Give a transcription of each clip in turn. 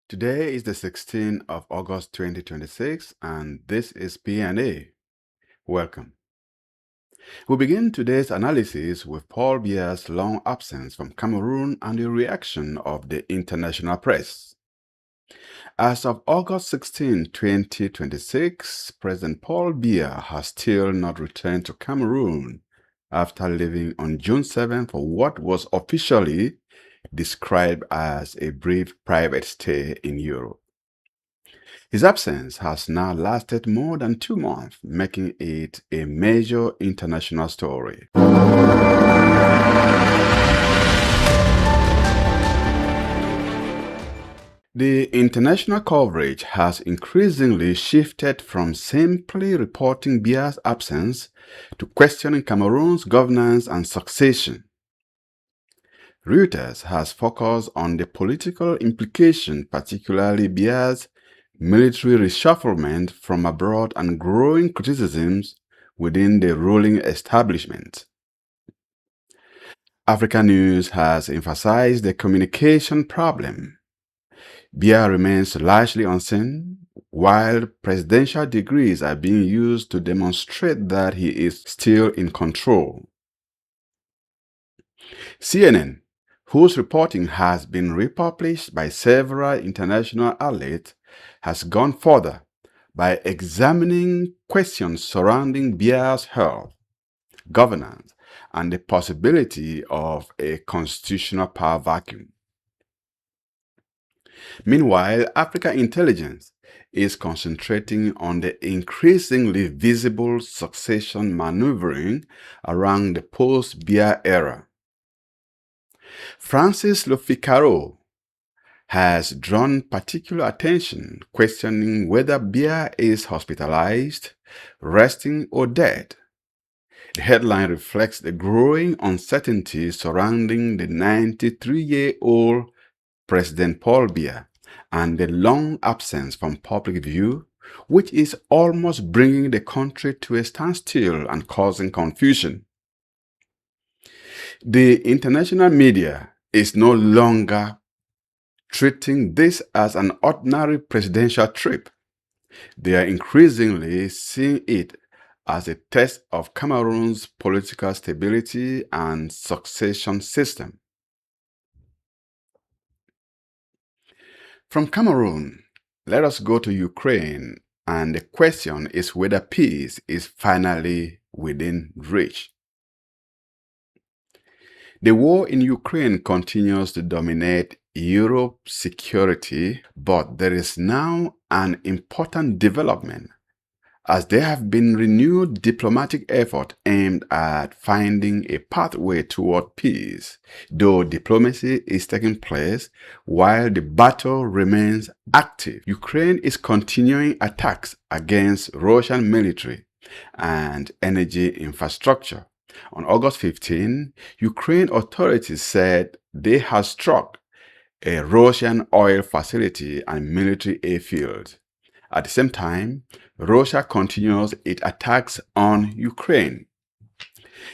Today is the 16th of August 2026 and this is P&A. Welcome. We begin today's analysis with Paul Biya's long absence from Cameroon and the reaction of the international press. As of August 16, 2026, President Paul Biya has still not returned to Cameroon after leaving on June 7 for what was officially described as a brief private stay in Europe. His absence has now lasted more than 2 months, making it a major international story. The international coverage has increasingly shifted from simply reporting Biya's absence to questioning Cameroon's governance and succession. Reuters has focused on the political implication, particularly Biya's military reshufflement from abroad and growing criticisms within the ruling establishment. Africa News has emphasized the communication problem. Biya remains largely unseen, while presidential degrees are being used to demonstrate that he is still in control. CNN, whose reporting has been republished by several international outlets, has gone further by examining questions surrounding Biya's health, governance, and the possibility of a constitutional power vacuum. Meanwhile, Africa Intelligence is concentrating on the increasingly visible succession maneuvering around the post-Biya era. Francis Le Figaro has drawn particular attention, questioning whether Biya is hospitalized, resting, or dead. The headline reflects the growing uncertainty surrounding the 93-year-old President Paul Biya and the long absence from public view, which is almost bringing the country to a standstill and causing confusion. The international media is no longer treating this as an ordinary presidential trip. They are increasingly seeing it as a test of Cameroon's political stability and succession system. From Cameroon, let us go to Ukraine, and the question is whether peace is finally within reach. The war in Ukraine continues to dominate Europe's security, but there is now an important development, as there have been renewed diplomatic efforts aimed at finding a pathway toward peace, though diplomacy is taking place while the battle remains active. Ukraine is continuing attacks against Russian military and energy infrastructure. On August 15, Ukraine authorities said they had struck a Russian oil facility and military airfield. At the same time, Russia continues its attacks on Ukraine.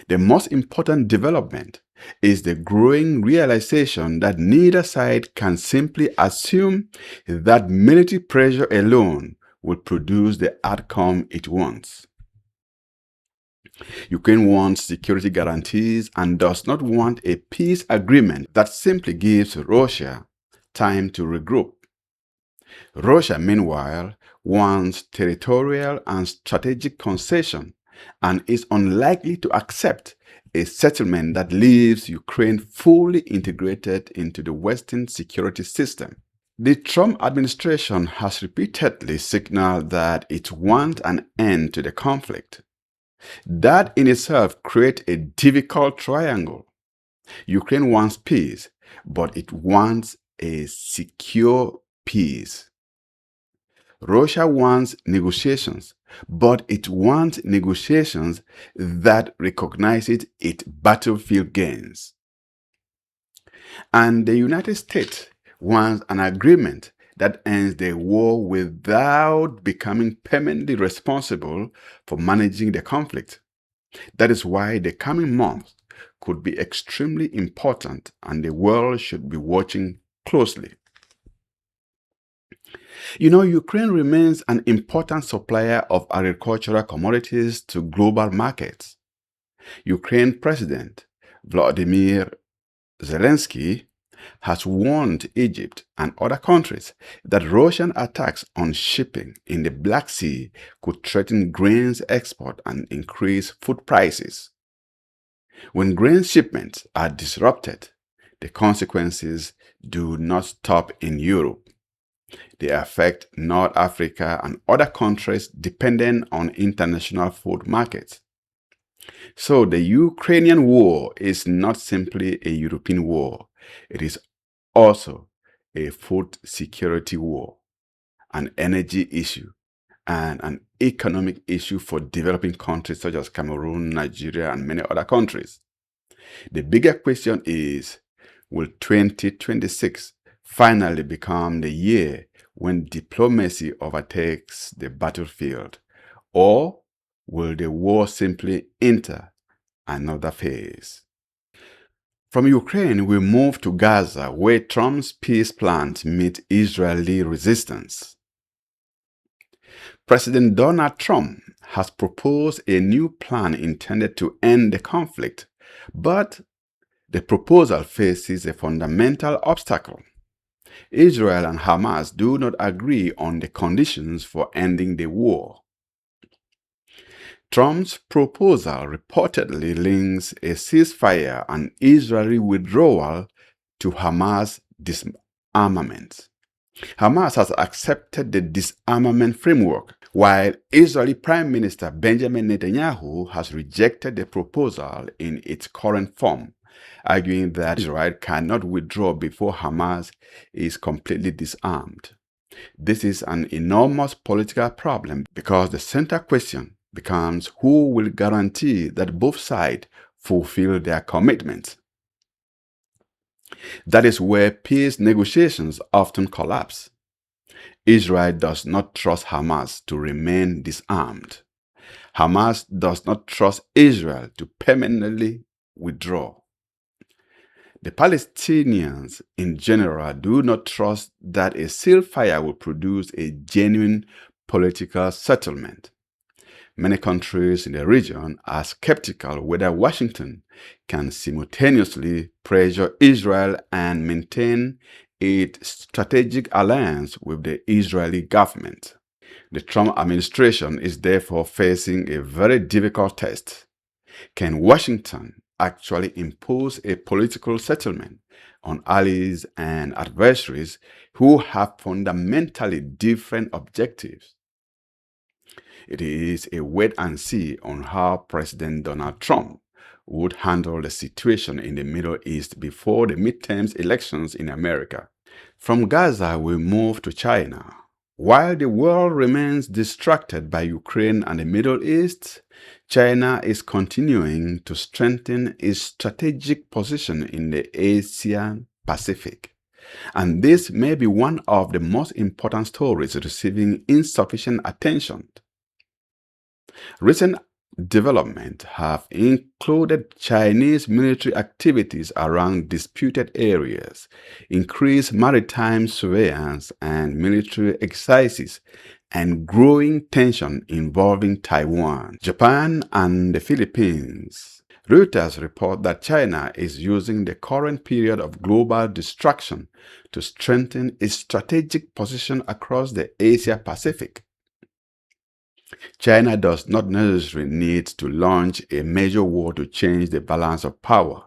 The most important development is the growing realization that neither side can simply assume that military pressure alone will produce the outcome it wants. Ukraine wants security guarantees and does not want a peace agreement that simply gives Russia time to regroup. Russia, meanwhile, wants territorial and strategic concession and is unlikely to accept a settlement that leaves Ukraine fully integrated into the Western security system. The Trump administration has repeatedly signaled that it wants an end to the conflict. That in itself creates a difficult triangle. Ukraine wants peace, but it wants a secure peace. Russia wants negotiations, but it wants negotiations that recognize its battlefield gains. And the United States wants an agreement that ends the war without becoming permanently responsible for managing the conflict. That is why the coming months could be extremely important and the world should be watching closely. Ukraine remains an important supplier of agricultural commodities to global markets. Ukraine President Volodymyr Zelensky has warned Egypt and other countries that Russian attacks on shipping in the Black Sea could threaten grains export and increase food prices. When grain shipments are disrupted, the consequences do not stop in Europe. They affect North Africa and other countries dependent on international food markets. So the Ukrainian war is not simply a European war. It is also a food security war, an energy issue, and an economic issue for developing countries such as Cameroon, Nigeria, and many other countries. The bigger question is, will 2026 finally become the year when diplomacy overtakes the battlefield, or will the war simply enter another phase? From Ukraine, we move to Gaza, where Trump's peace plans meet Israeli resistance. President Donald Trump has proposed a new plan intended to end the conflict, but the proposal faces a fundamental obstacle. Israel and Hamas do not agree on the conditions for ending the war. Trump's proposal reportedly links a ceasefire and Israeli withdrawal to Hamas disarmament. Hamas has accepted the disarmament framework, while Israeli Prime Minister Benjamin Netanyahu has rejected the proposal in its current form, arguing that Israel cannot withdraw before Hamas is completely disarmed. This is an enormous political problem because the central question becomes who will guarantee that both sides fulfill their commitments. That is where peace negotiations often collapse. Israel does not trust Hamas to remain disarmed. Hamas does not trust Israel to permanently withdraw. The Palestinians in general do not trust that a ceasefire will produce a genuine political settlement. Many countries in the region are skeptical whether Washington can simultaneously pressure Israel and maintain its strategic alliance with the Israeli government. The Trump administration is therefore facing a very difficult test. Can Washington actually impose a political settlement on allies and adversaries who have fundamentally different objectives? It is a wait and see on how President Donald Trump would handle the situation in the Middle East before the midterm elections in America. From Gaza, we move to China. While the world remains distracted by Ukraine and the Middle East, China is continuing to strengthen its strategic position in the Asian Pacific. And this may be one of the most important stories receiving insufficient attention. Recent developments have included Chinese military activities around disputed areas, increased maritime surveillance and military exercises, and growing tension involving Taiwan, Japan, and the Philippines. Reuters report that China is using the current period of global distraction to strengthen its strategic position across the Asia-Pacific. China does not necessarily need to launch a major war to change the balance of power.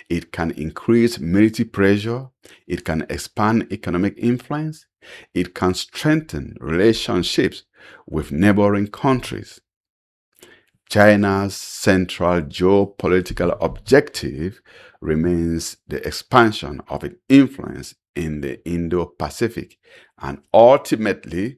It can increase military pressure, it can expand economic influence, it can strengthen relationships with neighboring countries. China's central geopolitical objective remains the expansion of its influence in the Indo-Pacific and ultimately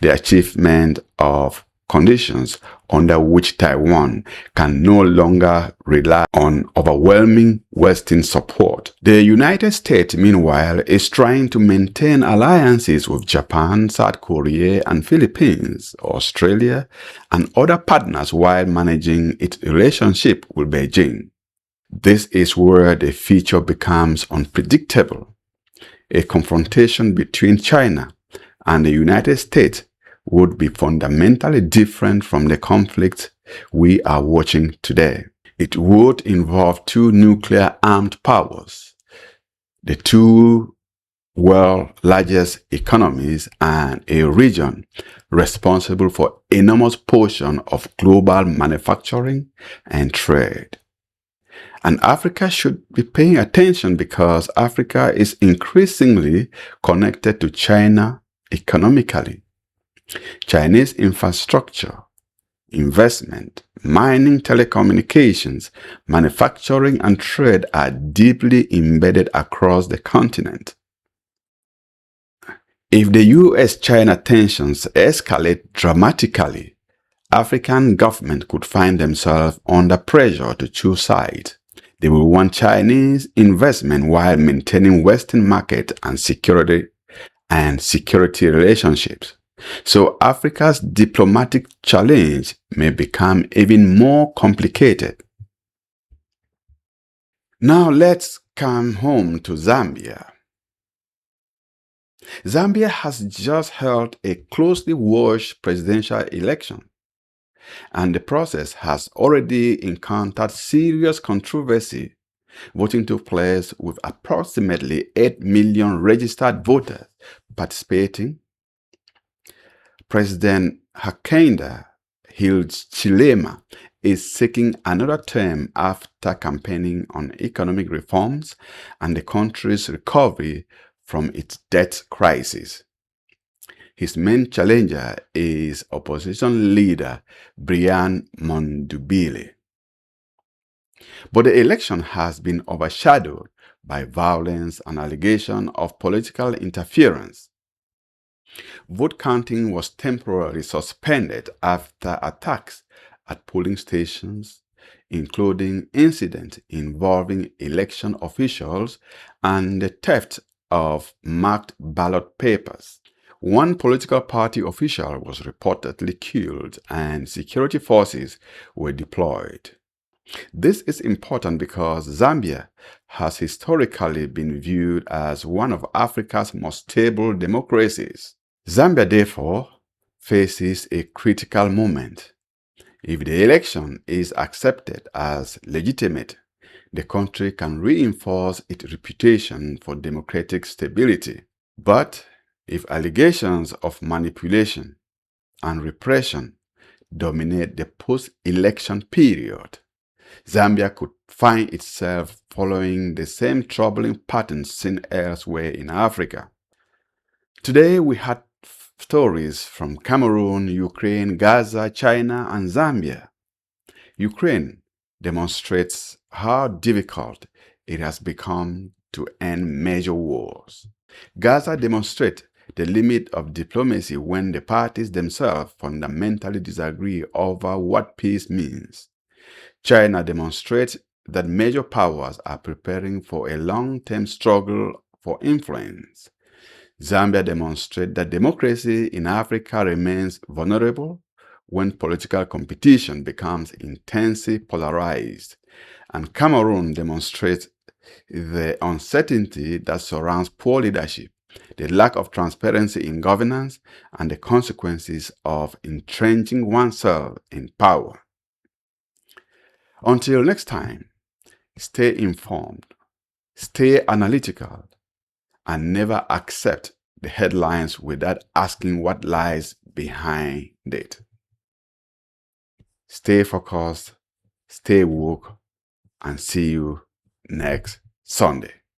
the achievement of conditions under which Taiwan can no longer rely on overwhelming Western support. The United States, meanwhile, is trying to maintain alliances with Japan, South Korea, and Philippines, Australia, and other partners while managing its relationship with Beijing. This is where the future becomes unpredictable. A confrontation between China and the United States would be fundamentally different from the conflict we are watching today. It would involve two nuclear-armed powers, the two world's largest economies, and a region responsible for enormous portion of global manufacturing and trade. And Africa should be paying attention because Africa is increasingly connected to China economically. Chinese infrastructure, investment, mining, telecommunications, manufacturing, and trade are deeply embedded across the continent. If the US-China tensions escalate dramatically, African governments could find themselves under pressure to choose sides. They will want Chinese investment while maintaining Western market and security relationships. So Africa's diplomatic challenge may become even more complicated. Now let's come home to Zambia. Zambia has just held a closely watched presidential election, and the process has already encountered serious controversy. Voting took place with approximately 8 million registered voters participating. President Hakainde Hichilema is seeking another term after campaigning on economic reforms and the country's recovery from its debt crisis. His main challenger is opposition leader Brian Mondubile. But the election has been overshadowed by violence and allegations of political interference. Vote counting was temporarily suspended after attacks at polling stations, including incidents involving election officials and the theft of marked ballot papers. One political party official was reportedly killed and security forces were deployed. This is important because Zambia has historically been viewed as one of Africa's most stable democracies. Zambia, therefore, faces a critical moment. If the election is accepted as legitimate, the country can reinforce its reputation for democratic stability. But if allegations of manipulation and repression dominate the post-election period, Zambia could find itself following the same troubling patterns seen elsewhere in Africa. Today we had stories from Cameroon, Ukraine, Gaza, China, and Zambia. Ukraine demonstrates how difficult it has become to end major wars. Gaza demonstrates the limit of diplomacy when the parties themselves fundamentally disagree over what peace means. China demonstrates that major powers are preparing for a long-term struggle for influence. Zambia demonstrates that democracy in Africa remains vulnerable when political competition becomes intensely polarized. And Cameroon demonstrates the uncertainty that surrounds poor leadership, the lack of transparency in governance, and the consequences of entrenching oneself in power. Until next time, stay informed, stay analytical, and never accept the headlines without asking what lies behind it. Stay focused, stay woke, and see you next Sunday.